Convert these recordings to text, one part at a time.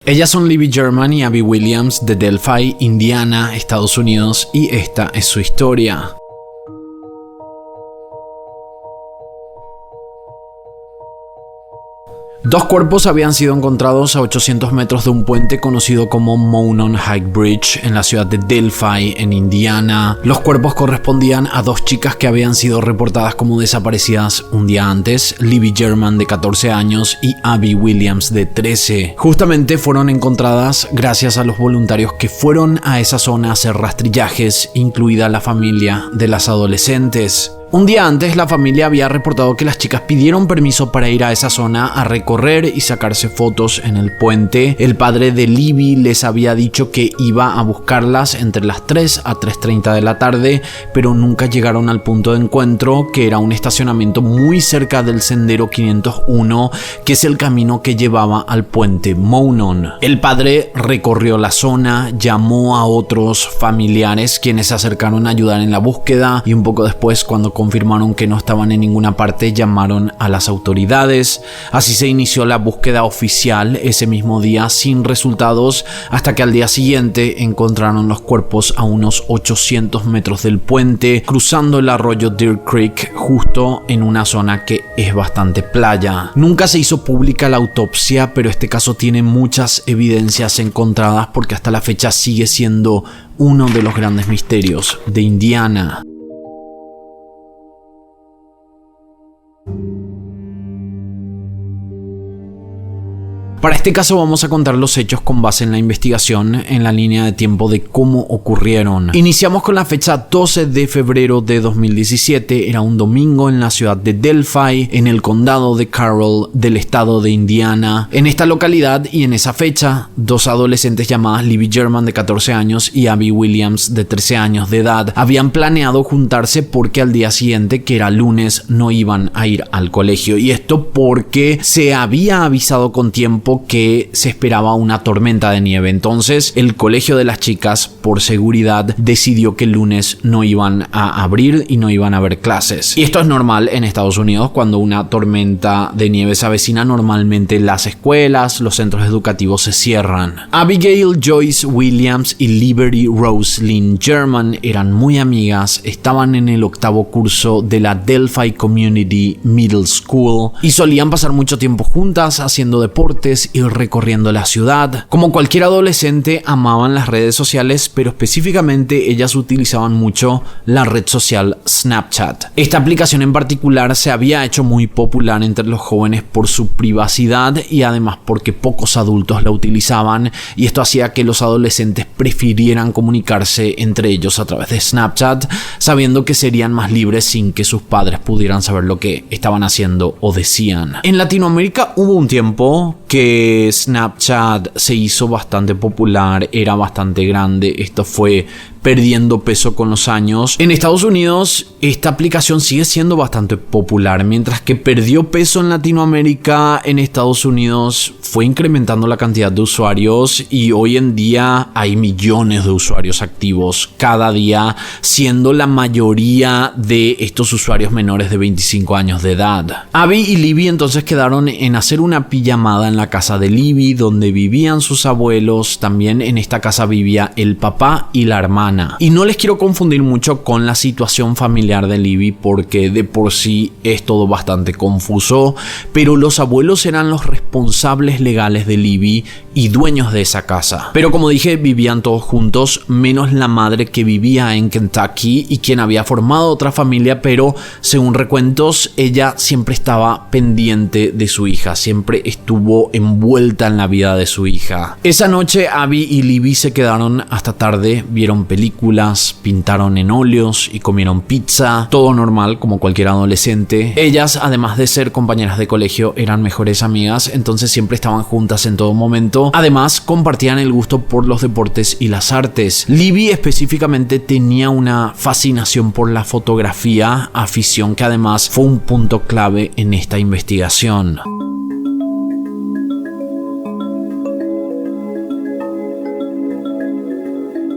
Ellas son Libby German y Abby Williams de Delphi, Indiana, Estados Unidos, y esta es su historia. Dos cuerpos habían sido encontrados a 800 metros de un puente conocido como Monon High Bridge en la ciudad de Delphi, en Indiana. Los cuerpos correspondían a dos chicas que habían sido reportadas como desaparecidas un día antes, Libby German de 14 años y Abby Williams de 13. Justamente fueron encontradas gracias a los voluntarios que fueron a esa zona a hacer rastrillajes, incluida la familia de las adolescentes. Un día antes, la familia había reportado que las chicas pidieron permiso para ir a esa zona a recorrer y sacarse fotos en el puente. El padre de Libby les había dicho que iba a buscarlas entre las 3 a 3:30 de la tarde, pero nunca llegaron al punto de encuentro, que era un estacionamiento muy cerca del sendero 501, que es el camino que llevaba al puente Monon. El padre recorrió la zona, llamó a otros familiares quienes se acercaron a ayudar en la búsqueda y un poco después, cuando confirmaron que no estaban en ninguna parte, llamaron a las autoridades. Así se inició la búsqueda oficial ese mismo día sin resultados, hasta que al día siguiente encontraron los cuerpos a unos 800 metros del puente, cruzando el arroyo Deer Creek, justo en una zona que es bastante playa. Nunca se hizo pública la autopsia, pero este caso tiene muchas evidencias encontradas porque hasta la fecha sigue siendo uno de los grandes misterios de Indiana. Para este caso vamos a contar los hechos con base en la investigación en la línea de tiempo de cómo ocurrieron. Iniciamos con la fecha 12 de febrero de 2017, era un domingo en la ciudad de Delphi, en el condado de Carroll del estado de Indiana. En esta localidad y en esa fecha, dos adolescentes llamadas Libby German de 14 años y Abby Williams de 13 años de edad habían planeado juntarse porque al día siguiente, que era lunes, no iban a ir al colegio. Y esto porque se había avisado con tiempo que se esperaba una tormenta de nieve. Entonces el colegio de las chicas, por seguridad, decidió que el lunes no iban a abrir y no iban a haber clases. Y esto es normal en Estados Unidos. Cuando una tormenta de nieve se avecina, normalmente las escuelas, los centros educativos se cierran. Abigail Joyce Williams y Liberty Roslyn German eran muy amigas, estaban en el 8º curso de la Delphi Community Middle School y solían pasar mucho tiempo juntas haciendo deportes y recorriendo la ciudad. Como cualquier adolescente, amaban las redes sociales, pero específicamente ellas utilizaban mucho la red social Snapchat. Esta aplicación en particular se había hecho muy popular entre los jóvenes por su privacidad y además porque pocos adultos la utilizaban, y esto hacía que los adolescentes prefirieran comunicarse entre ellos a través de Snapchat, sabiendo que serían más libres sin que sus padres pudieran saber lo que estaban haciendo o decían. En Latinoamérica hubo un tiempo que Snapchat se hizo bastante popular, era bastante grande. Esto fue perdiendo peso con los años. En Estados Unidos esta aplicación sigue siendo bastante popular, mientras que perdió peso en Latinoamérica. En Estados Unidos fue incrementando la cantidad de usuarios y hoy en día hay millones de usuarios activos cada día, siendo la mayoría de estos usuarios menores de 25 años de edad. Abby y Libby entonces quedaron en hacer una pijamada en la casa de Libby, donde vivían sus abuelos. También en esta casa vivía el papá y la hermana. Y no les quiero confundir mucho con la situación familiar de Libby, porque de por sí es todo bastante confuso, pero los abuelos eran los responsables legales de Libby y dueños de esa casa. Pero como dije, vivían todos juntos, menos la madre, que vivía en Kentucky y quien había formado otra familia, pero según recuentos, ella siempre estaba pendiente de su hija, siempre estuvo envuelta en la vida de su hija. Esa noche Abby y Libby se quedaron hasta tarde, vieron películas, pintaron en óleos y comieron pizza, todo normal como cualquier adolescente. Ellas, además de ser compañeras de colegio, eran mejores amigas, entonces siempre estaban juntas en todo momento. Además, compartían el gusto por los deportes y las artes. Libby específicamente tenía una fascinación por la fotografía, afición que además fue un punto clave en esta investigación.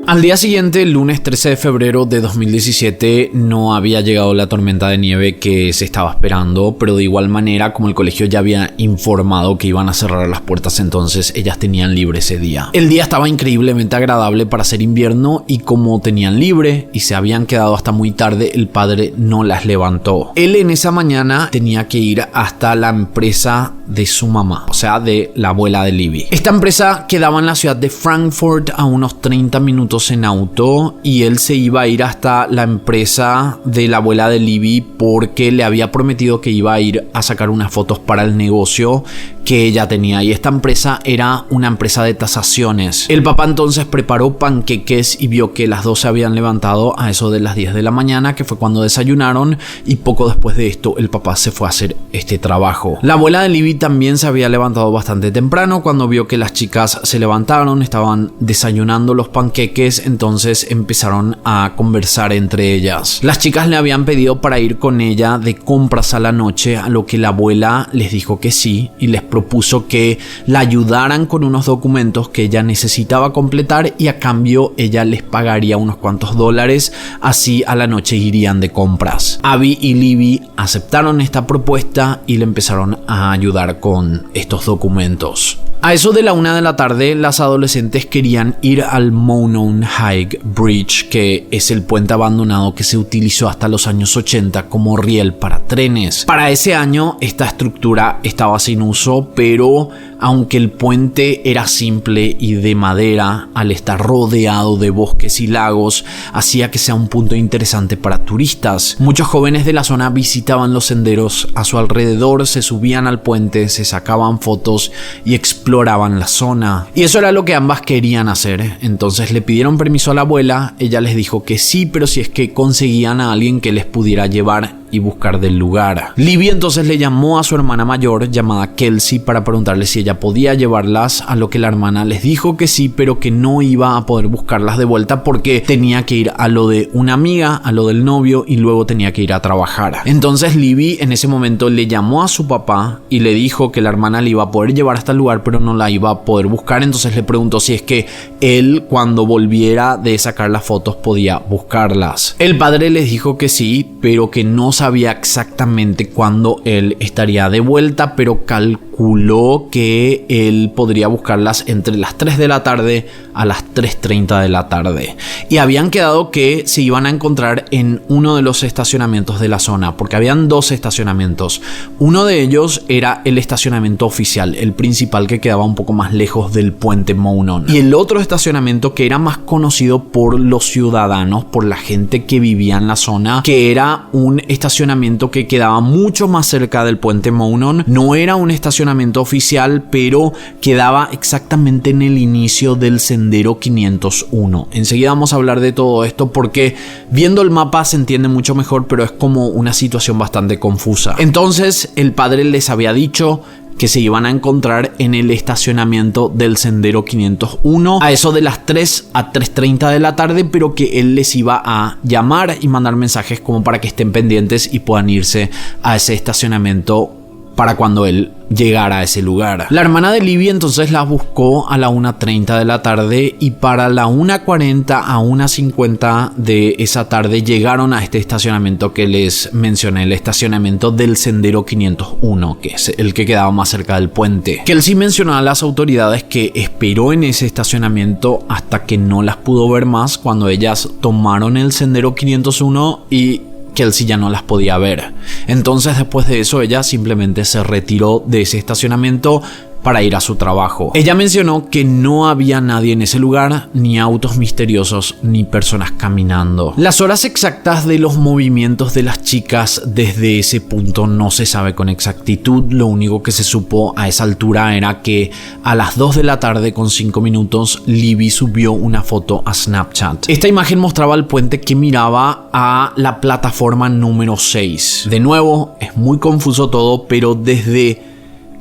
Al día siguiente, el lunes 13 de febrero de 2017, no había llegado la tormenta de nieve que se estaba esperando, pero de igual manera, como el colegio ya había informado que iban a cerrar las puertas, entonces ellas tenían libre ese día. El día estaba increíblemente agradable para ser invierno y como tenían libre y se habían quedado hasta muy tarde, el padre no las levantó. Él en esa mañana tenía que ir hasta la empresa de su mamá, o sea, de la abuela de Libby. Esta empresa quedaba en la ciudad de Frankfurt a unos 30 minutos en auto y él se iba a ir hasta la empresa de la abuela de Libby porque le había prometido que iba a ir a sacar unas fotos para el negocio que ella tenía, y esta empresa era una empresa de tasaciones. El papá entonces preparó panqueques y vio que las dos se habían levantado a eso de las 10 de la mañana, que fue cuando desayunaron, y poco después de esto el papá se fue a hacer este trabajo. La abuela de Libby también se había levantado bastante temprano. Cuando vio que las chicas se levantaron, estaban desayunando los panqueques, entonces empezaron a conversar entre ellas. Las chicas le habían pedido para ir con ella de compras a la noche, a lo que la abuela les dijo que sí y les propuso que la ayudaran con unos documentos que ella necesitaba completar y a cambio ella les pagaría unos cuantos dólares, así a la noche irían de compras. Abby y Libby aceptaron esta propuesta y le empezaron a ayudar con estos documentos. A eso de la 1 de la tarde, las adolescentes querían ir al Monon High Bridge, que es el puente abandonado que se utilizó hasta los años 80 como riel para trenes. Para ese año, esta estructura estaba sin uso, pero aunque el puente era simple y de madera, al estar rodeado de bosques y lagos, hacía que sea un punto interesante para turistas. Muchos jóvenes de la zona visitaban los senderos a su alrededor, se subían al puente, se sacaban fotos y exploraban la zona. Y eso era lo que ambas querían hacer. Entonces le pidieron permiso a la abuela, ella les dijo que sí, pero si es que conseguían a alguien que les pudiera llevar y buscar del lugar. Libby entonces le llamó a su hermana mayor llamada Kelsey para preguntarle si ella podía llevarlas, a lo que la hermana les dijo que sí, pero que no iba a poder buscarlas de vuelta porque tenía que ir a lo de una amiga, a lo del novio, y luego tenía que ir a trabajar. Entonces Libby en ese momento le llamó a su papá y le dijo que la hermana le iba a poder llevar hasta el lugar, pero no la iba a poder buscar. Entonces le preguntó si es que él, cuando volviera de sacar las fotos, podía buscarlas. El padre les dijo que sí, pero que no sabía exactamente cuándo él estaría de vuelta, pero calculó que él podría buscarlas entre las 3 de la tarde a las 3:30 de la tarde. Y habían quedado que se iban a encontrar en uno de los estacionamientos de la zona, porque habían dos estacionamientos. Uno de ellos era el estacionamiento oficial, el principal, que quedaba un poco más lejos del puente Monon. Y el otro estacionamiento, que era más conocido por los ciudadanos, por la gente que vivía en la zona, que era un estacionamiento que quedaba mucho más cerca del puente Monon. No era un estacionamiento oficial, pero quedaba exactamente en el inicio del sendero 501. Enseguida vamos a hablar de todo esto porque viendo el mapa se entiende mucho mejor, pero es como una situación bastante confusa. Entonces el padre les había dicho que se iban a encontrar en el estacionamiento del sendero 501 a eso de las 3 a 3:30 de la tarde, pero que él les iba a llamar y mandar mensajes como para que estén pendientes y puedan irse a ese estacionamiento para cuando él llegara a ese lugar. La hermana de Libby entonces las buscó a la 1:30 de la tarde y para la 1:40 a 1:50 de esa tarde llegaron a este estacionamiento que les mencioné, el estacionamiento del sendero 501, que es el que quedaba más cerca del puente. Kelsey mencionó a las autoridades que esperó en ese estacionamiento hasta que no las pudo ver más, cuando ellas tomaron el sendero 501 y Kelsey ya no las podía ver. Entonces después de eso ella simplemente se retiró de ese estacionamiento para ir a su trabajo. Ella mencionó que no había nadie en ese lugar, ni autos misteriosos, ni personas caminando. Las horas exactas de los movimientos de las chicas desde ese punto no se sabe con exactitud. Lo único que se supo a esa altura era que a las 2 de la tarde con 5 minutos Libby subió una foto a Snapchat. Esta imagen mostraba el puente que miraba a la plataforma número 6. De nuevo, es muy confuso todo, pero desde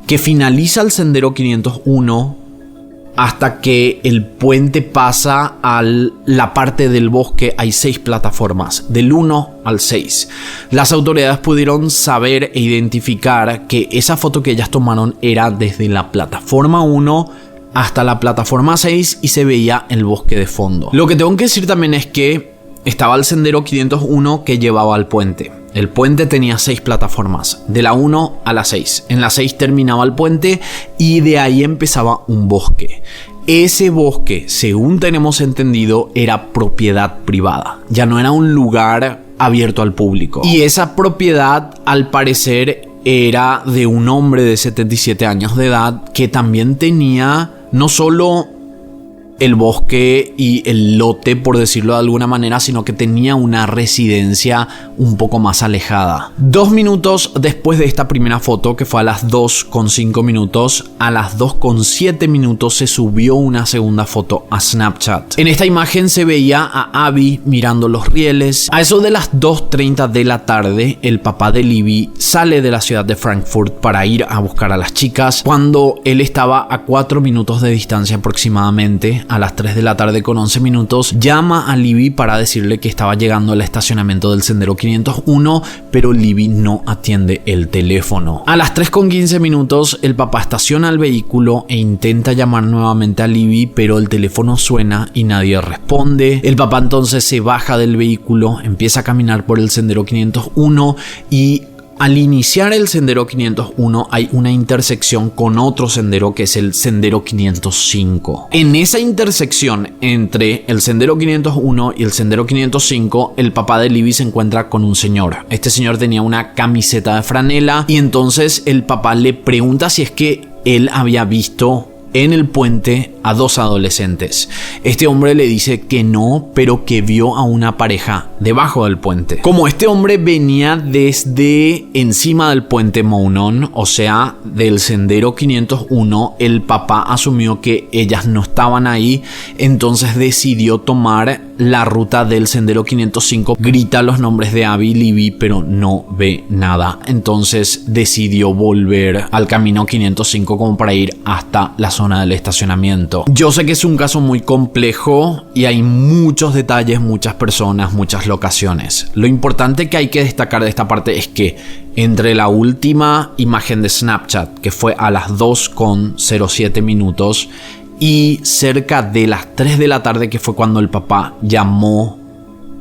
que finaliza el sendero 501 hasta que el puente pasa a la parte del bosque hay 6 plataformas, del 1 al 6. Las autoridades pudieron saber e identificar que esa foto que ellas tomaron era desde la plataforma 1 hasta la plataforma 6 y se veía el bosque de fondo. Lo que tengo que decir también es que estaba el sendero 501 que llevaba al puente. El puente tenía 6 plataformas, de la 1 a la 6. En la 6 terminaba el puente y de ahí empezaba un bosque. Ese bosque, según tenemos entendido, era propiedad privada. Ya no era un lugar abierto al público. Y esa propiedad, al parecer, era de un hombre de 77 años de edad que también tenía no solo el bosque y el lote, por decirlo de alguna manera, sino que tenía una residencia un poco más alejada. 2 minutos después de esta primera foto, que fue a las 2:05, a las 2:07 se subió una segunda foto a Snapchat. En esta imagen se veía a Abby mirando los rieles. A eso de las 2:30 de la tarde, el papá de Libby sale de la ciudad de Frankfurt para ir a buscar a las chicas, cuando él estaba a 4 minutos de distancia aproximadamente. A las 3 de la tarde con 11 minutos, llama a Libby para decirle que estaba llegando al estacionamiento del sendero 501, pero Libby no atiende el teléfono. A las 3:15, el papá estaciona el vehículo e intenta llamar nuevamente a Libby, pero el teléfono suena y nadie responde. El papá entonces se baja del vehículo, empieza a caminar por el sendero 501 y al iniciar el sendero 501 hay una intersección con otro sendero que es el sendero 505. En esa intersección entre el sendero 501 y el sendero 505, el papá de Libby se encuentra con un señor. Este señor tenía una camiseta de franela y entonces el papá le pregunta si es que él había visto en el puente a 2 adolescentes. Este hombre le dice que no, pero que vio a una pareja debajo del puente. Como este hombre venía desde encima del puente Mounon, o sea, del sendero 501, el papá asumió que ellas no estaban ahí, entonces decidió tomar la ruta del sendero 505. Grita los nombres de Abby y Libby, pero no ve nada. Entonces decidió volver al camino 505 como para ir hasta la zona del estacionamiento. Yo sé que es un caso muy complejo y hay muchos detalles, muchas personas, muchas locaciones. Lo importante que hay que destacar de esta parte es que entre la última imagen de Snapchat, que fue a las 2:07, y cerca de las 3 de la tarde, que fue cuando el papá llamó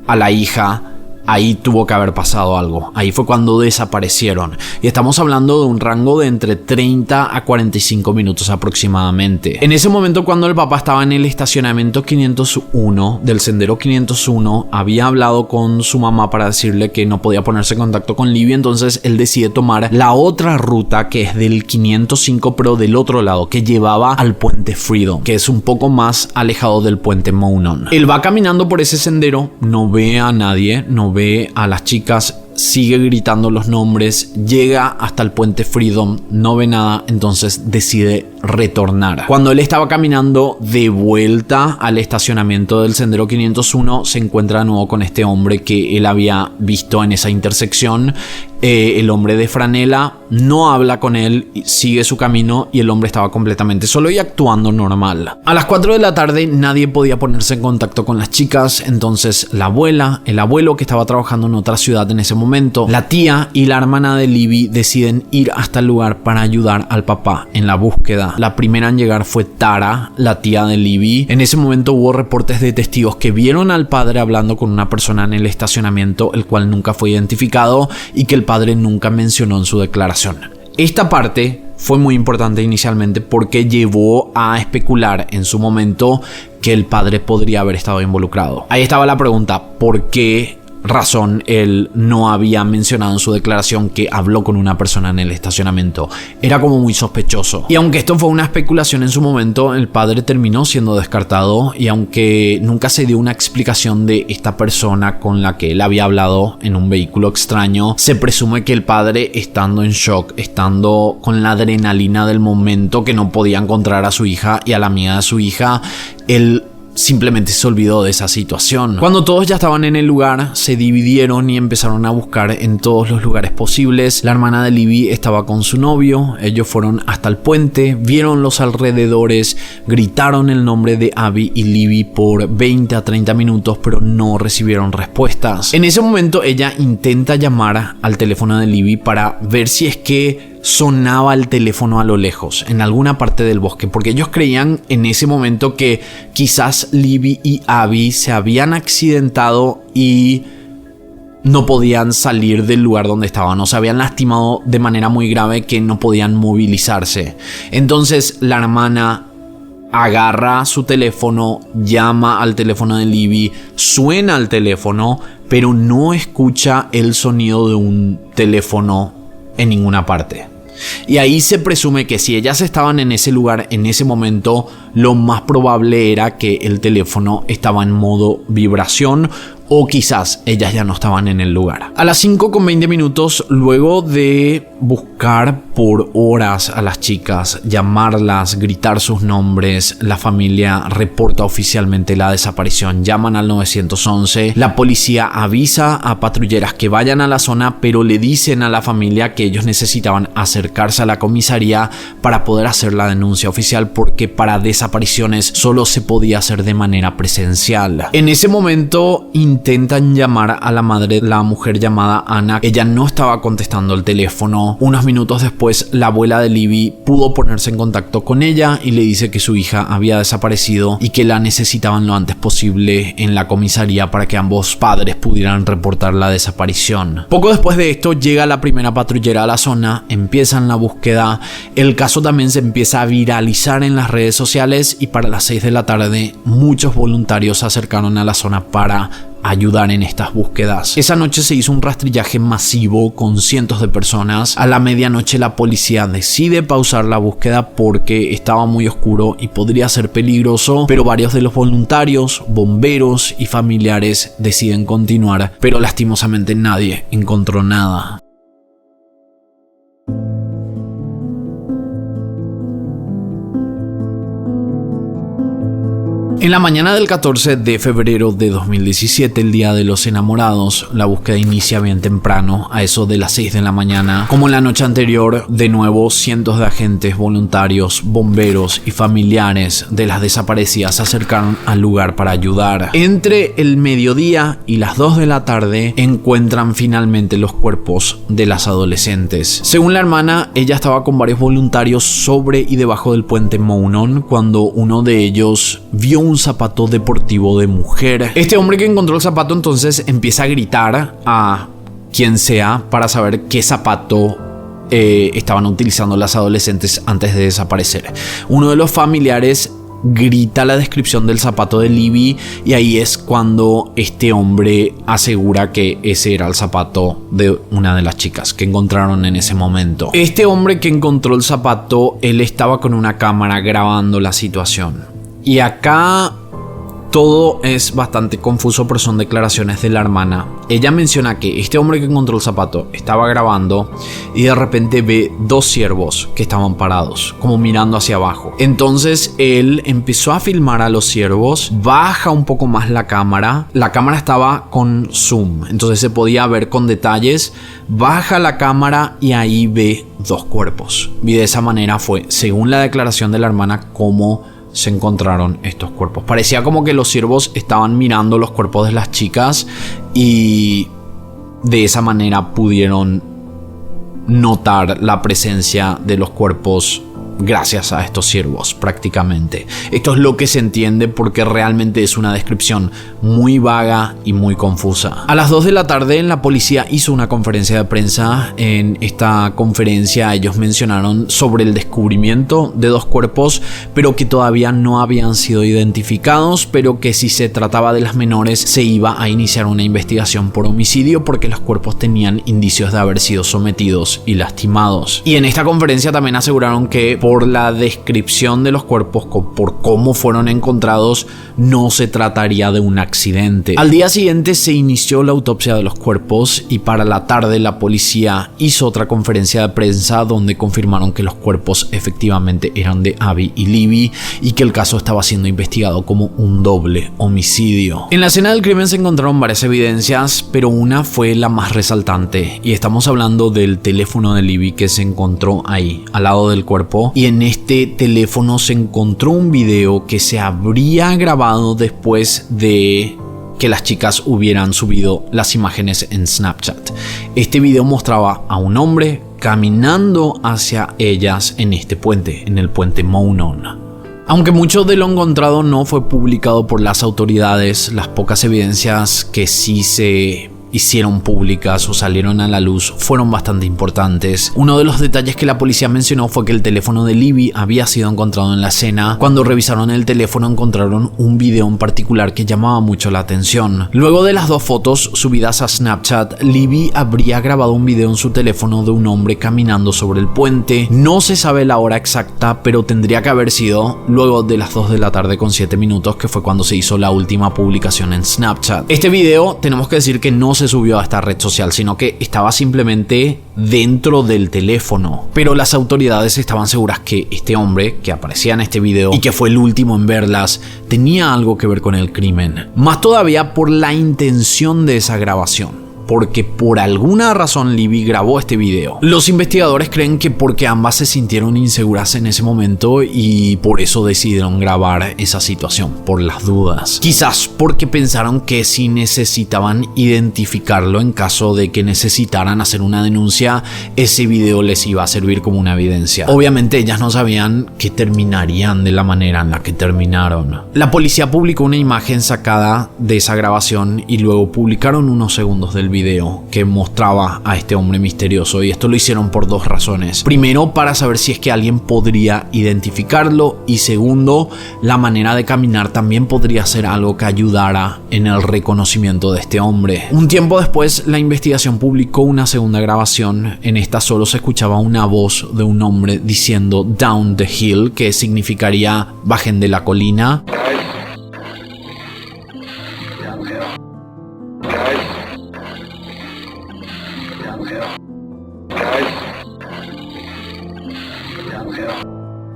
a la hija, ahí tuvo que haber pasado algo. Ahí fue cuando desaparecieron. Y estamos hablando de un rango de entre 30 a 45 minutos aproximadamente. En ese momento, cuando el papá estaba en el estacionamiento 501 del sendero 501, había hablado con su mamá para decirle que no podía ponerse en contacto con Libby. Entonces él decide tomar la otra ruta, que es del 505, pero del otro lado, que llevaba al puente Freedom, que es un poco más alejado del puente Mounon. Él va caminando por ese sendero, no ve a nadie, no ve a las chicas, sigue gritando los nombres, llega hasta el puente Freedom, no ve nada, entonces decide retornar. Cuando él estaba caminando de vuelta al estacionamiento del sendero 501, se encuentra de nuevo con este hombre que él había visto en esa intersección. El hombre de franela no habla con él, sigue su camino y el hombre estaba completamente solo y actuando normal. A las 4 de la tarde nadie podía ponerse en contacto con las chicas, entonces la abuela, el abuelo que estaba trabajando en otra ciudad en ese momento, la tía y la hermana de Libby deciden ir hasta el lugar para ayudar al papá en la búsqueda. La primera en llegar fue Tara, la tía de Libby. En ese momento hubo reportes de testigos que vieron al padre hablando con una persona en el estacionamiento, el cual nunca fue identificado y que el padre nunca mencionó en su declaración. Esta parte fue muy importante inicialmente porque llevó a especular en su momento que el padre podría haber estado involucrado. Ahí estaba la pregunta: ¿por qué razón él no había mencionado en su declaración que habló con una persona en el estacionamiento? Era como muy sospechoso. Y aunque esto fue una especulación en su momento, el padre terminó siendo descartado, y aunque nunca se dio una explicación de esta persona con la que él había hablado en un vehículo extraño, se presume que el padre, estando en shock, estando con la adrenalina del momento, que no podía encontrar a su hija y a la amiga de su hija, él simplemente se olvidó de esa situación. Cuando todos ya estaban en el lugar, se dividieron y empezaron a buscar en todos los lugares posibles. La hermana de Libby estaba con su novio, ellos fueron hasta el puente, vieron los alrededores, gritaron el nombre de Abby y Libby por 20 a 30 minutos, pero no recibieron respuestas. En ese momento ella intenta llamar al teléfono de Libby para ver si es que sonaba el teléfono a lo lejos, en alguna parte del bosque, porque ellos creían en ese momento que quizás Libby y Abby se habían accidentado y no podían salir del lugar donde estaban, o se habían lastimado de manera muy grave que no podían movilizarse. Entonces la hermana agarra su teléfono, llama al teléfono de Libby, suena el teléfono, pero no escucha el sonido de un teléfono en ninguna parte. Y ahí se presume que si ellas estaban en ese lugar en ese momento, lo más probable era que el teléfono estaba en modo vibración, o quizás ellas ya no estaban en el lugar. A las 5:20, luego de buscar por horas a las chicas, llamarlas, gritar sus nombres, la familia reporta oficialmente la desaparición. Llaman al 911, la policía avisa a patrulleras que vayan a la zona, pero le dicen a la familia que ellos necesitaban acercarse a la comisaría para poder hacer la denuncia oficial, porque para desapariciones solo se podía hacer de manera presencial. En ese momento intentan llamar a la madre, la mujer llamada Ana. Ella no estaba contestando el teléfono. Unos minutos después, la abuela de Libby pudo ponerse en contacto con ella y le dice que su hija había desaparecido y que la necesitaban lo antes posible en la comisaría para que ambos padres pudieran reportar la desaparición. Poco después de esto llega la primera patrullera a la zona, empiezan la búsqueda. El caso también se empieza a viralizar en las redes sociales y para las 6 de la tarde muchos voluntarios se acercaron a la zona para ayudar en estas búsquedas. Esa noche se hizo un rastrillaje masivo con cientos de personas. A la medianoche la policía decide pausar la búsqueda porque estaba muy oscuro y podría ser peligroso, pero varios de los voluntarios, bomberos y familiares deciden continuar, pero lastimosamente nadie encontró nada. En la mañana del 14 de febrero de 2017, el Día de los Enamorados, la búsqueda inicia bien temprano, a eso de las 6 de la mañana. Como en la noche anterior, de nuevo, cientos de agentes, voluntarios, bomberos y familiares de las desaparecidas se acercaron al lugar para ayudar. Entre el mediodía y las 2 de la tarde, encuentran finalmente los cuerpos de las adolescentes. Según la hermana, ella estaba con varios voluntarios sobre y debajo del puente Mounon cuando uno de ellos vio un zapato deportivo de mujer. Este hombre que encontró el zapato entonces empieza a gritar a quien sea para saber qué zapato estaban utilizando las adolescentes antes de desaparecer. Uno de los familiares grita la descripción del zapato de Libby y ahí es cuando este hombre asegura que ese era el zapato de una de las chicas que encontraron en ese momento. Este hombre que encontró el zapato, él estaba con una cámara grabando la situación. Y acá todo es bastante confuso, pero son declaraciones de la hermana. Ella menciona que este hombre que encontró el zapato estaba grabando y de repente ve dos ciervos que estaban parados, como mirando hacia abajo. Entonces él empezó a filmar a los ciervos, baja un poco más la cámara. La cámara estaba con zoom, entonces se podía ver con detalles. Baja la cámara y ahí ve dos cuerpos. Y de esa manera fue, según la declaración de la hermana, como se encontraron estos cuerpos. Parecía como que los ciervos estaban mirando los cuerpos de las chicas y de esa manera pudieron notar la presencia de los cuerpos gracias a estos ciervos prácticamente. Esto es lo que se entiende porque realmente es una descripción muy vaga y muy confusa. A las 2 de la tarde la policía hizo una conferencia de prensa. En esta conferencia ellos mencionaron sobre el descubrimiento de dos cuerpos, pero que todavía no habían sido identificados, pero que si se trataba de las menores se iba a iniciar una investigación por homicidio porque los cuerpos tenían indicios de haber sido sometidos y lastimados. Y en esta conferencia también aseguraron que por la descripción de los cuerpos, por cómo fueron encontrados, no se trataría de un accidente. Al día siguiente se inició la autopsia de los cuerpos y para la tarde la policía hizo otra conferencia de prensa donde confirmaron que los cuerpos efectivamente eran de Abby y Libby y que el caso estaba siendo investigado como un doble homicidio. En la escena del crimen se encontraron varias evidencias, pero una fue la más resaltante y estamos hablando del teléfono de Libby que se encontró ahí al lado del cuerpo. Y en este teléfono se encontró un video que se habría grabado después de que las chicas hubieran subido las imágenes en Snapchat. Este video mostraba a un hombre caminando hacia ellas en este puente, en el puente Monon. Aunque mucho de lo encontrado no fue publicado por las autoridades, las pocas evidencias que sí se hicieron públicas o salieron a la luz fueron bastante importantes. Uno de los detalles que la policía mencionó fue que el teléfono de Libby había sido encontrado en la escena. Cuando revisaron el teléfono encontraron un video en particular que llamaba mucho la atención. Luego de las dos fotos subidas a Snapchat, Libby habría grabado un video en su teléfono de un hombre caminando sobre el puente. No se sabe la hora exacta, pero tendría que haber sido luego de las 2 de la tarde con 7 minutos, que fue cuando se hizo la última publicación en Snapchat. Este video tenemos que decir que no se subió a esta red social, sino que estaba simplemente dentro del teléfono. Pero las autoridades estaban seguras que este hombre que aparecía en este video y que fue el último en verlas tenía algo que ver con el crimen. Más todavía por la intención de esa grabación, porque por alguna razón Libby grabó este video. Los investigadores creen que porque ambas se sintieron inseguras en ese momento y por eso decidieron grabar esa situación, por las dudas. Quizás porque pensaron que si necesitaban identificarlo en caso de que necesitaran hacer una denuncia, ese video les iba a servir como una evidencia. Obviamente ellas no sabían que terminarían de la manera en la que terminaron. La policía publicó una imagen sacada de esa grabación y luego publicaron unos segundos del video que mostraba a este hombre misterioso, y esto lo hicieron por dos razones. Primero, para saber si es que alguien podría identificarlo, y segundo, la manera de caminar también podría ser algo que ayudara en el reconocimiento de este hombre. Un tiempo después, la investigación publicó una segunda grabación. En esta solo se escuchaba una voz de un hombre diciendo "down the hill", que significaría bajen de la colina.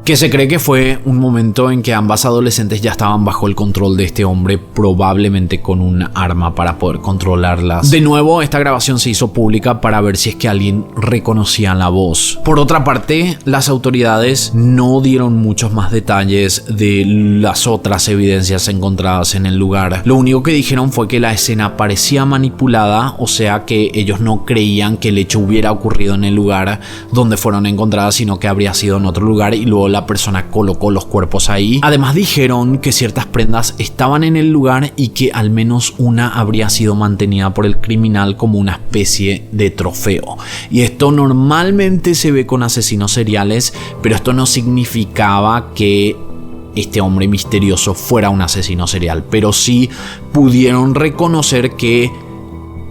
Que se cree que fue un momento en que ambas adolescentes ya estaban bajo el control de este hombre, probablemente con un arma para poder controlarlas. De nuevo, esta grabación se hizo pública para ver si es que alguien reconocía la voz. Por otra parte, las autoridades no dieron muchos más detalles de las otras evidencias encontradas en el lugar. Lo único que dijeron fue que la escena parecía manipulada, o sea que ellos no creían que el hecho hubiera ocurrido en el lugar donde fueron encontradas, sino que habría sido en otro lugar y luego la persona colocó los cuerpos ahí. Además dijeron que ciertas prendas estaban en el lugar y que al menos una habría sido mantenida por el criminal como una especie de trofeo. Y esto normalmente se ve con asesinos seriales, pero esto no significaba que este hombre misterioso fuera un asesino serial, pero sí pudieron reconocer que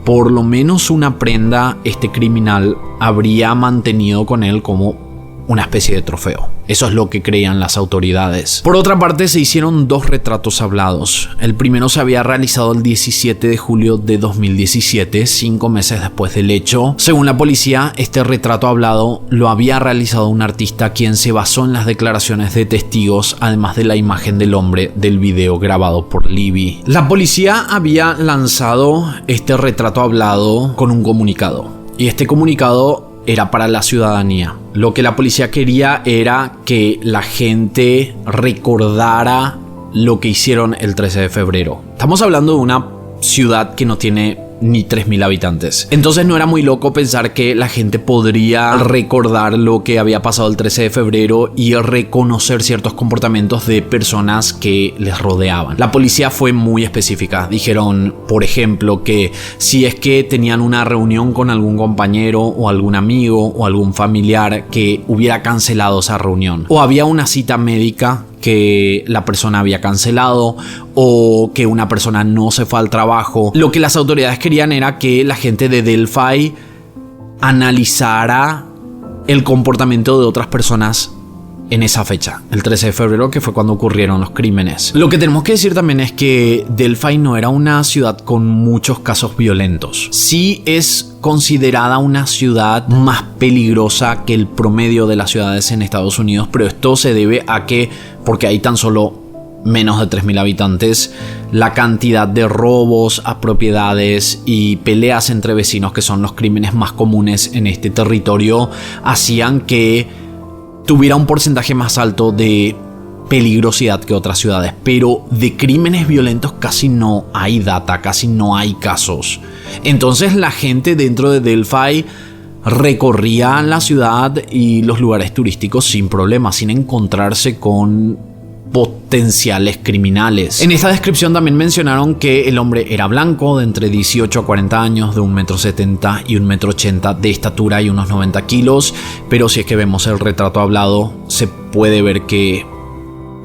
por lo menos una prenda este criminal habría mantenido con él como una especie de trofeo. Eso es lo que creían las autoridades. Por otra parte, se hicieron dos retratos hablados. El primero se había realizado el 17 de julio de 2017, 5 meses después del hecho. Según la policía, este retrato hablado lo había realizado un artista quien se basó en las declaraciones de testigos, además de la imagen del hombre del video grabado por Libby. La policía había lanzado este retrato hablado con un comunicado, y este comunicado era para la ciudadanía. Lo que la policía quería era que la gente recordara lo que hicieron el 13 de febrero. Estamos hablando de una ciudad que no tiene ni 3.000 habitantes. Entonces no era muy loco pensar que la gente podría recordar lo que había pasado el 13 de febrero y reconocer ciertos comportamientos de personas que les rodeaban. La policía fue muy específica. Dijeron, por ejemplo, que si es que tenían una reunión con algún compañero o algún amigo o algún familiar, que hubiera cancelado esa reunión. O había una cita médica que la persona había cancelado, o que una persona no se fue al trabajo. Lo que las autoridades querían era que la gente de Delphi analizara el comportamiento de otras personas en esa fecha, el 13 de febrero, que fue cuando ocurrieron los crímenes. Lo que tenemos que decir también es que Delphi no era una ciudad con muchos casos violentos. Sí es considerada una ciudad más peligrosa que el promedio de las ciudades en Estados Unidos, pero esto se debe a que, porque hay tan solo menos de 3.000 habitantes, la cantidad de robos a propiedades y peleas entre vecinos, que son los crímenes más comunes en este territorio, hacían que tuviera un porcentaje más alto de peligrosidad que otras ciudades, pero de crímenes violentos casi no hay data, casi no hay casos. Entonces la gente dentro de Delphi recorría la ciudad y los lugares turísticos sin problemas, sin encontrarse con potenciales criminales. En esta descripción también mencionaron que el hombre era blanco, de entre 18 a 40 años, de 1,70 m y 1,80 m de estatura y unos 90 kilos, pero si es que vemos el retrato hablado, se puede ver que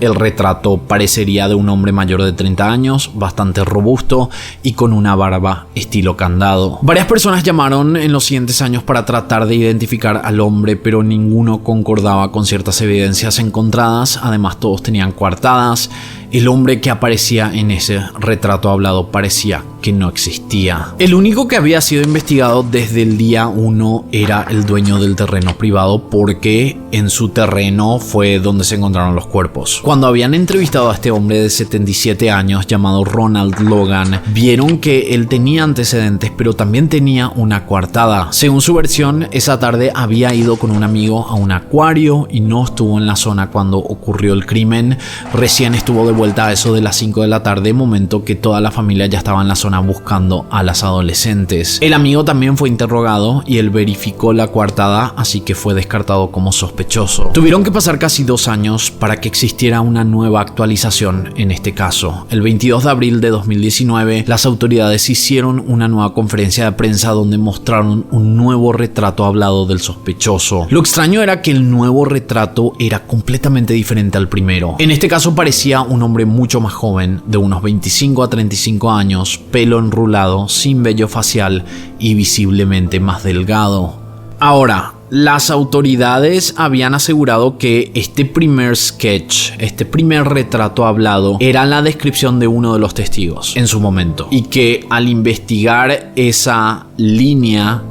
el retrato parecería de un hombre mayor de 30 años, bastante robusto y con una barba estilo candado. Varias personas llamaron en los siguientes años para tratar de identificar al hombre, pero ninguno concordaba con ciertas evidencias encontradas. Además, todos tenían coartadas. El hombre que aparecía en ese retrato hablado parecía que no existía. El único que había sido investigado desde el día 1 era el dueño del terreno privado, porque en su terreno fue donde se encontraron los cuerpos. Cuando habían entrevistado a este hombre de 77 años llamado Ronald Logan, vieron que él tenía antecedentes, pero también tenía una coartada. Según su versión, esa tarde había ido con un amigo a un acuario y no estuvo en la zona cuando ocurrió el crimen. Recién estuvo de vuelta a eso de las 5 de la tarde, momento que toda la familia ya estaba en la zona buscando a las adolescentes. El amigo también fue interrogado y él verificó la coartada, así que fue descartado como sospechoso. Tuvieron que pasar casi 2 años para que existiera una nueva actualización en este caso. El 22 de abril de 2019, las autoridades hicieron una nueva conferencia de prensa donde mostraron un nuevo retrato hablado del sospechoso. Lo extraño era que el nuevo retrato era completamente diferente al primero. En este caso parecía un hombre mucho más joven, de unos 25 a 35 años, pelo enrulado, sin vello facial y visiblemente más delgado. Ahora, las autoridades habían asegurado que este primer sketch, este primer retrato hablado, era la descripción de uno de los testigos en su momento, y que al investigar esa línea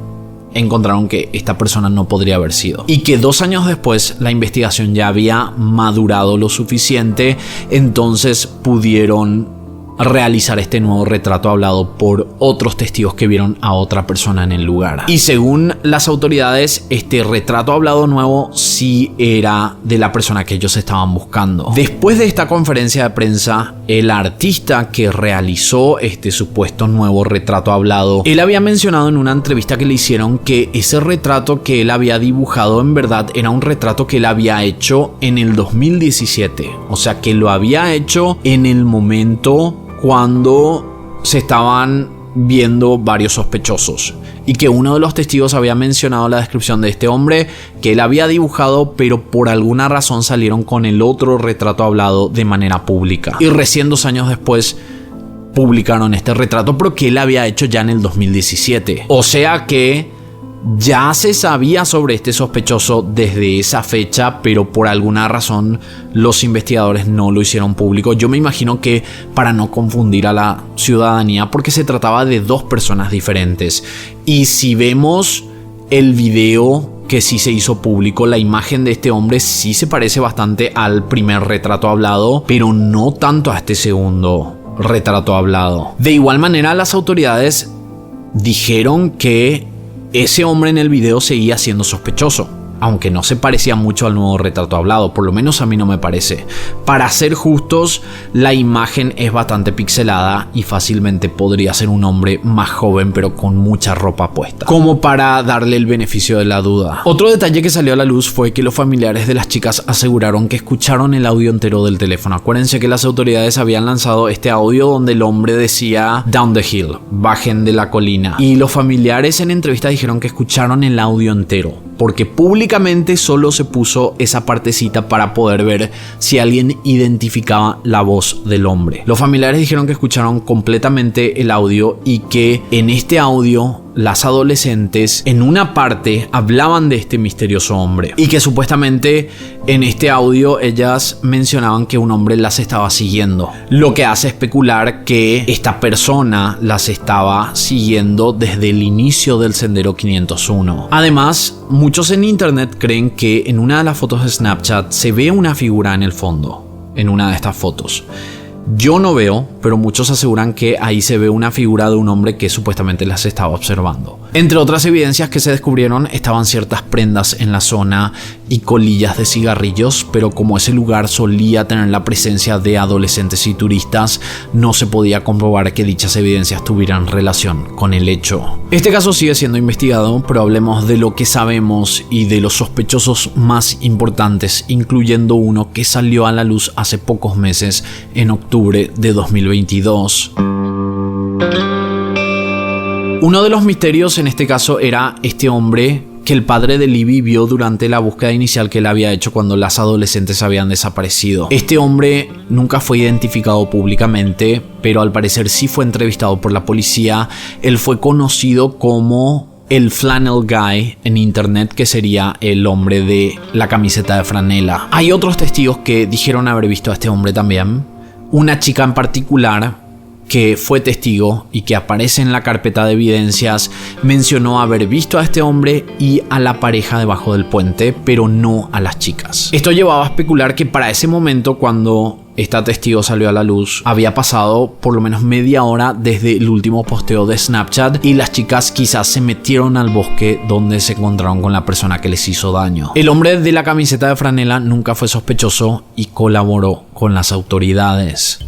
encontraron que esta persona no podría haber sido, y que 2 años después la investigación ya había madurado lo suficiente, entonces pudieron realizar este nuevo retrato hablado por otros testigos que vieron a otra persona en el lugar. Y según las autoridades, este retrato hablado nuevo sí era de la persona que ellos estaban buscando. Después de esta conferencia de prensa, el artista que realizó este supuesto nuevo retrato hablado, él había mencionado en una entrevista que le hicieron que ese retrato que él había dibujado en verdad era un retrato que él había hecho en el 2017. O sea, que lo había hecho en el momento cuando se estaban viendo varios sospechosos, y que uno de los testigos había mencionado la descripción de este hombre que él había dibujado, pero por alguna razón salieron con el otro retrato hablado de manera pública, y recién 2 años después publicaron este retrato, pero que él había hecho ya en el 2017. O sea que ya se sabía sobre este sospechoso desde esa fecha, pero por alguna razón los investigadores no lo hicieron público. Yo me imagino que para no confundir a la ciudadanía, porque se trataba de 2 personas diferentes. Y si vemos el video que sí se hizo público, la imagen de este hombre sí se parece bastante al primer retrato hablado, pero no tanto a este segundo retrato hablado. De igual manera, las autoridades dijeron que ese hombre en el video seguía siendo sospechoso, aunque no se parecía mucho al nuevo retrato hablado, por lo menos a mí no me parece. Para ser justos, la imagen es bastante pixelada y fácilmente podría ser un hombre más joven pero con mucha ropa puesta, como para darle el beneficio de la duda. Otro detalle que salió a la luz fue que los familiares de las chicas aseguraron que escucharon el audio entero del teléfono. Acuérdense que las autoridades habían lanzado este audio donde el hombre decía "down the hill", bajen de la colina, y los familiares en entrevista dijeron que escucharon el audio entero, porque públicamente solo se puso esa partecita para poder ver si alguien identificaba la voz del hombre. Los familiares dijeron que escucharon completamente el audio y que en este audio las adolescentes en una parte hablaban de este misterioso hombre, y que supuestamente en este audio ellas mencionaban que un hombre las estaba siguiendo, lo que hace especular que esta persona las estaba siguiendo desde el inicio del Sendero 501. Además, muchos en internet creen que en una de las fotos de Snapchat se ve una figura en el fondo, en una de estas fotos. Yo no veo, pero muchos aseguran que ahí se ve una figura de un hombre que supuestamente las estaba observando. Entre otras evidencias que se descubrieron estaban ciertas prendas en la zona y colillas de cigarrillos, pero como ese lugar solía tener la presencia de adolescentes y turistas, no se podía comprobar que dichas evidencias tuvieran relación con el hecho. Este caso sigue siendo investigado, pero hablemos de lo que sabemos y de los sospechosos más importantes, incluyendo uno que salió a la luz hace pocos meses, en octubre de 2022. Uno de los misterios en este caso era este hombre que el padre de Libby vio durante la búsqueda inicial que él había hecho cuando las adolescentes habían desaparecido. Este hombre nunca fue identificado públicamente, pero al parecer sí fue entrevistado por la policía. Él fue conocido como el Flannel Guy en internet, que sería el hombre de la camiseta de franela. Hay otros testigos que dijeron haber visto a este hombre también. Una chica en particular que fue testigo y que aparece en la carpeta de evidencias mencionó haber visto a este hombre y a la pareja debajo del puente, pero no a las chicas. Esto llevaba a especular que para ese momento, cuando esta testigo salió a la luz, había pasado por lo menos media hora desde el último posteo de Snapchat y las chicas quizás se metieron al bosque donde se encontraron con la persona que les hizo daño. El hombre de la camiseta de franela nunca fue sospechoso y colaboró con las autoridades.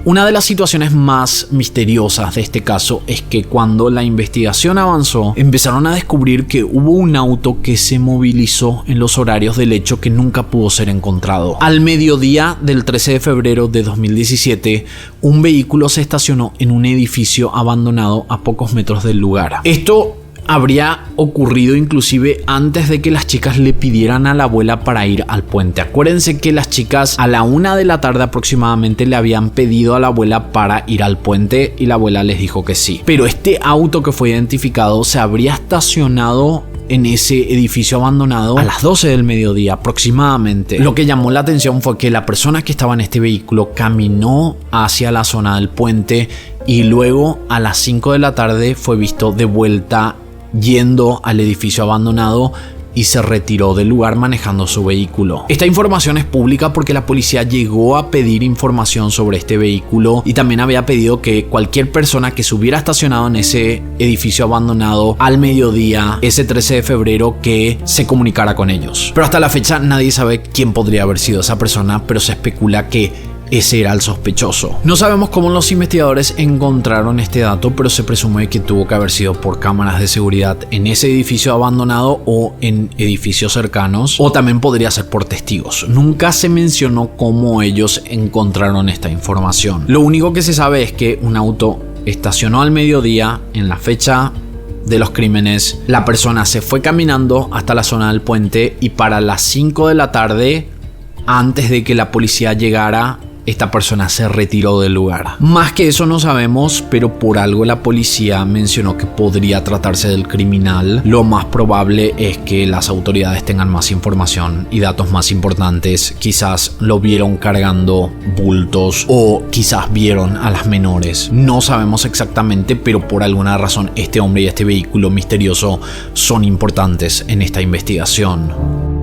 Una de las situaciones más misteriosas de este caso es que cuando la investigación avanzó, empezaron a descubrir que hubo un auto que se movilizó en los horarios del hecho que nunca pudo ser encontrado. Al mediodía del 13 de febrero de 2017, un vehículo se estacionó en un edificio abandonado a pocos metros del lugar. Esto habría ocurrido inclusive antes de que las chicas le pidieran a la abuela para ir al puente. Acuérdense que las chicas a la 1 de la tarde aproximadamente le habían pedido a la abuela para ir al puente y la abuela les dijo que sí. Pero este auto que fue identificado se habría estacionado en ese edificio abandonado a las 12 del mediodía aproximadamente. Lo que llamó la atención fue que la persona que estaba en este vehículo caminó hacia la zona del puente y luego a las 5 de la tarde fue visto de vuelta yendo al edificio abandonado y se retiró del lugar manejando su vehículo. Esta información es pública porque la policía llegó a pedir información sobre este vehículo y también había pedido que cualquier persona que se hubiera estacionado en ese edificio abandonado al mediodía, ese 13 de febrero, que se comunicara con ellos. Pero hasta la fecha nadie sabe quién podría haber sido esa persona, pero se especula que ese era el sospechoso. No sabemos cómo los investigadores encontraron este dato, pero se presume que tuvo que haber sido por cámaras de seguridad en ese edificio abandonado o en edificios cercanos, o también podría ser por testigos. Nunca se mencionó cómo ellos encontraron esta información. Lo único que se sabe es que un auto estacionó al mediodía en la fecha de los crímenes. La persona se fue caminando hasta la zona del puente y para las 5 de la tarde, antes de que la policía llegara, esta persona se retiró del lugar. Más que eso no sabemos, pero por algo la policía mencionó que podría tratarse del criminal. Lo más probable es que las autoridades tengan más información y datos más importantes. Quizás lo vieron cargando bultos o quizás vieron a las menores. No sabemos exactamente, pero por alguna razón este hombre y este vehículo misterioso son importantes en esta investigación.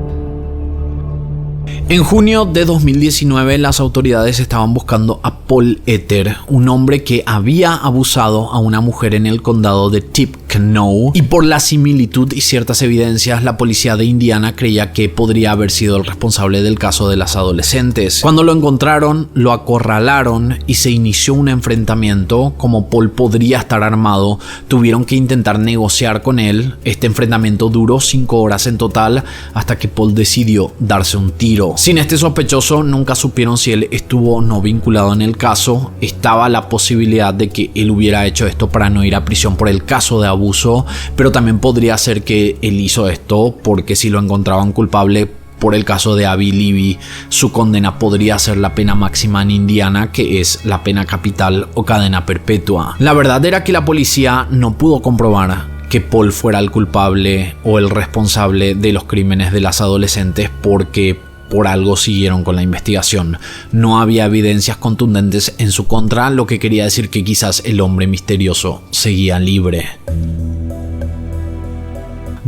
En junio de 2019 las autoridades estaban buscando a Paul Etter, un hombre que había abusado a una mujer en el condado de Tippecanoe, y por la similitud y ciertas evidencias la policía de Indiana creía que podría haber sido el responsable del caso de las adolescentes. Cuando lo encontraron, lo acorralaron y se inició un enfrentamiento. Como Paul podría estar armado, tuvieron que intentar negociar con él. Este enfrentamiento duró 5 horas en total hasta que Paul decidió darse un tiro. Sin este sospechoso nunca supieron si él estuvo o no vinculado en el caso. Estaba la posibilidad de que él hubiera hecho esto para no ir a prisión por el caso de abuso, pero también podría ser que él hizo esto porque si lo encontraban culpable por el caso de Abby Libby, su condena podría ser la pena máxima en Indiana, que es la pena capital o cadena perpetua. La verdad era que la policía no pudo comprobar que Paul fuera el culpable o el responsable de los crímenes de las adolescentes porque por algo siguieron con la investigación. No había evidencias contundentes en su contra, lo que quería decir que quizás el hombre misterioso seguía libre.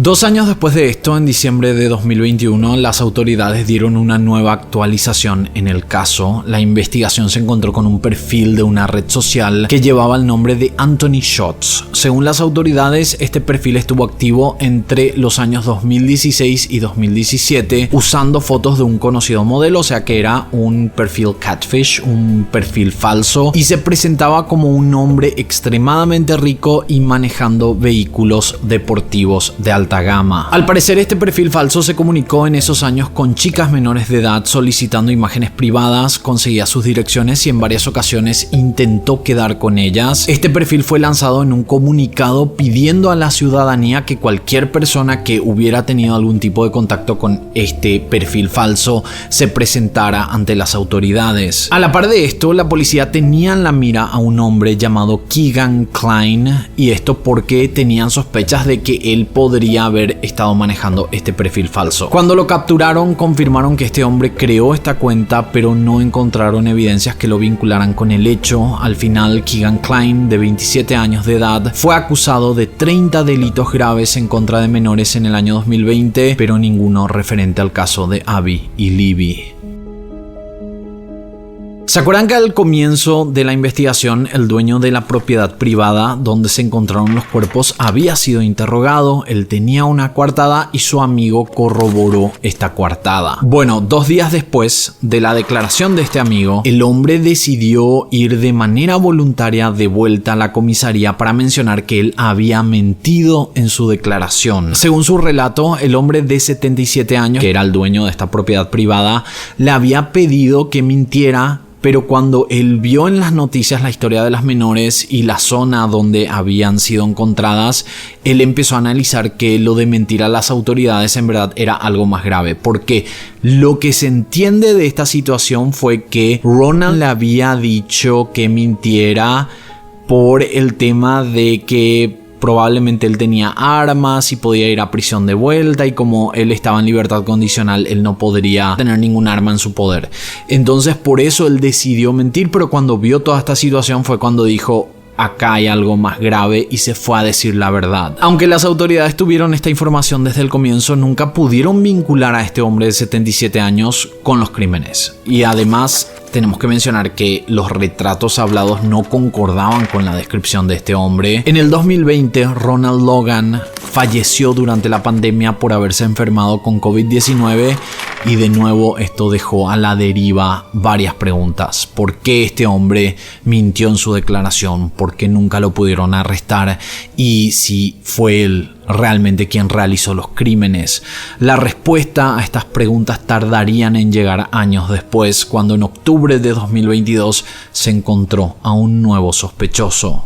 2 años después de esto, en diciembre de 2021, las autoridades dieron una nueva actualización en el caso. La investigación se encontró con un perfil de una red social que llevaba el nombre de Anthony Shots. Según las autoridades, este perfil estuvo activo entre los años 2016 y 2017 usando fotos de un conocido modelo, o sea que era un perfil catfish, un perfil falso, y se presentaba como un hombre extremadamente rico y manejando vehículos deportivos de alta gama. Al parecer, este perfil falso se comunicó en esos años con chicas menores de edad solicitando imágenes privadas, conseguía sus direcciones y en varias ocasiones intentó quedar con ellas. Este perfil fue lanzado en un comunicado pidiendo a la ciudadanía que cualquier persona que hubiera tenido algún tipo de contacto con este perfil falso se presentara ante las autoridades. A la par de esto, la policía tenía en la mira a un hombre llamado Keegan Klein, y esto porque tenían sospechas de que él podría haber estado manejando este perfil falso. Cuando lo capturaron, confirmaron que este hombre creó esta cuenta, pero no encontraron evidencias que lo vincularan con el hecho. Al final, Keegan Klein, de 27 años de edad, fue acusado de 30 delitos graves en contra de menores en el año 2020, pero ninguno referente al caso de Abby y Libby. ¿Se acuerdan que al comienzo de la investigación el dueño de la propiedad privada donde se encontraron los cuerpos había sido interrogado? Él tenía una coartada y su amigo corroboró esta coartada. Bueno, 2 días después de la declaración de este amigo, el hombre decidió ir de manera voluntaria de vuelta a la comisaría para mencionar que él había mentido en su declaración. Según su relato, el hombre de 77 años, que era el dueño de esta propiedad privada, le había pedido que mintiera, pero cuando él vio en las noticias la historia de las menores y la zona donde habían sido encontradas, él empezó a analizar que lo de mentir a las autoridades en verdad era algo más grave, porque lo que se entiende de esta situación fue que Ronald le había dicho que mintiera por el tema de que probablemente él tenía armas y podía ir a prisión de vuelta, y como él estaba en libertad condicional, él no podría tener ningún arma en su poder. Entonces por eso él decidió mentir, pero cuando vio toda esta situación fue cuando dijo: acá hay algo más grave, y se fue a decir la verdad. Aunque las autoridades tuvieron esta información desde el comienzo, nunca pudieron vincular a este hombre de 77 años con los crímenes. Y además tenemos que mencionar que los retratos hablados no concordaban con la descripción de este hombre. En el 2020, Ronald Logan falleció durante la pandemia por haberse enfermado con COVID-19, y de nuevo esto dejó a la deriva varias preguntas. ¿Por qué este hombre mintió en su declaración? ¿Por qué nunca lo pudieron arrestar? Y si fue él realmente quien realizó los crímenes. La respuesta a estas preguntas tardarían en llegar años después, cuando en octubre de 2022 se encontró a un nuevo sospechoso.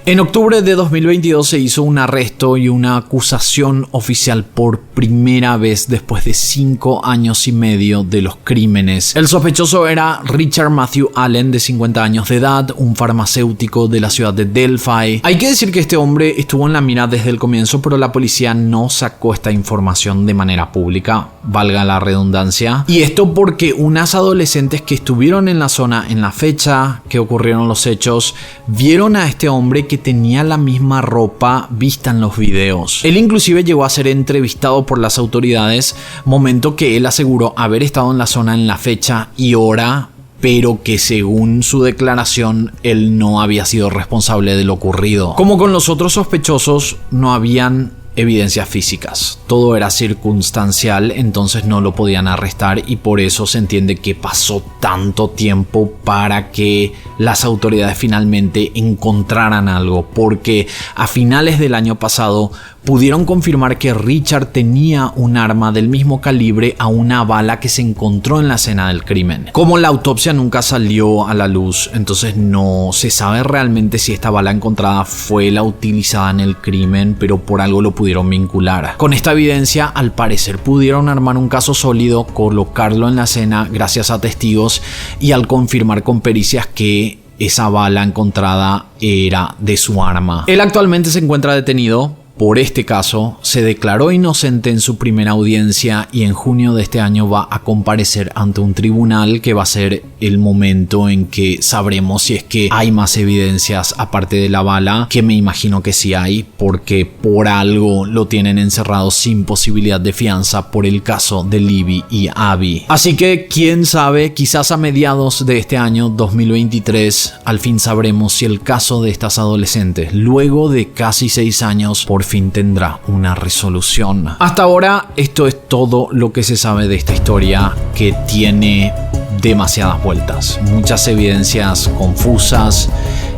En octubre de 2022 se hizo un arresto y una acusación oficial por primera vez después de 5 años y medio de los crímenes. El sospechoso era Richard Matthew Allen, de 50 años de edad, un farmacéutico de la ciudad de Delphi. Hay que decir que este hombre estuvo en la mira desde el comienzo, pero la policía no sacó esta información de manera pública, valga la redundancia. Y esto porque unas adolescentes que estuvieron en la zona en la fecha que ocurrieron los hechos vieron a este hombre que tenía la misma ropa vista en los videos. Él inclusive llegó a ser entrevistado por las autoridades, momento que él aseguró haber estado en la zona en la fecha y hora, pero que según su declaración él no había sido responsable de lo ocurrido. Como con los otros sospechosos, no habían evidencias físicas, todo era circunstancial, entonces no lo podían arrestar, y por eso se entiende que pasó tanto tiempo para que las autoridades finalmente encontraran algo, porque a finales del año pasado pudieron confirmar que Richard tenía un arma del mismo calibre a una bala que se encontró en la escena del crimen. Como la autopsia nunca salió a la luz, entonces no se sabe realmente si esta bala encontrada fue la utilizada en el crimen, pero por algo lo pudieron vincular. Con esta evidencia, al parecer pudieron armar un caso sólido, colocarlo en la escena gracias a testigos, y al confirmar con pericias que esa bala encontrada era de su arma. Él actualmente se encuentra detenido por este caso, se declaró inocente en su primera audiencia y en junio de este año va a comparecer ante un tribunal, que va a ser el momento en que sabremos si es que hay más evidencias aparte de la bala, que me imagino que sí hay, porque por algo lo tienen encerrado sin posibilidad de fianza por el caso de Libby y Abby. Así que quién sabe, quizás a mediados de este año 2023 al fin sabremos si el caso de estas adolescentes, luego de casi 6 años, por fin tendrá una resolución. Hasta ahora esto es todo lo que se sabe de esta historia, que tiene demasiadas vueltas, muchas evidencias confusas,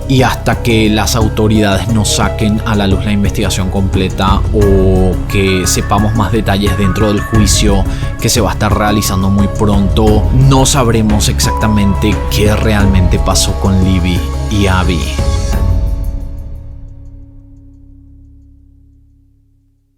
y hasta que las autoridades nos saquen a la luz la investigación completa o que sepamos más detalles dentro del juicio que se va a estar realizando muy pronto, no sabremos exactamente qué realmente pasó con Libby y Abby.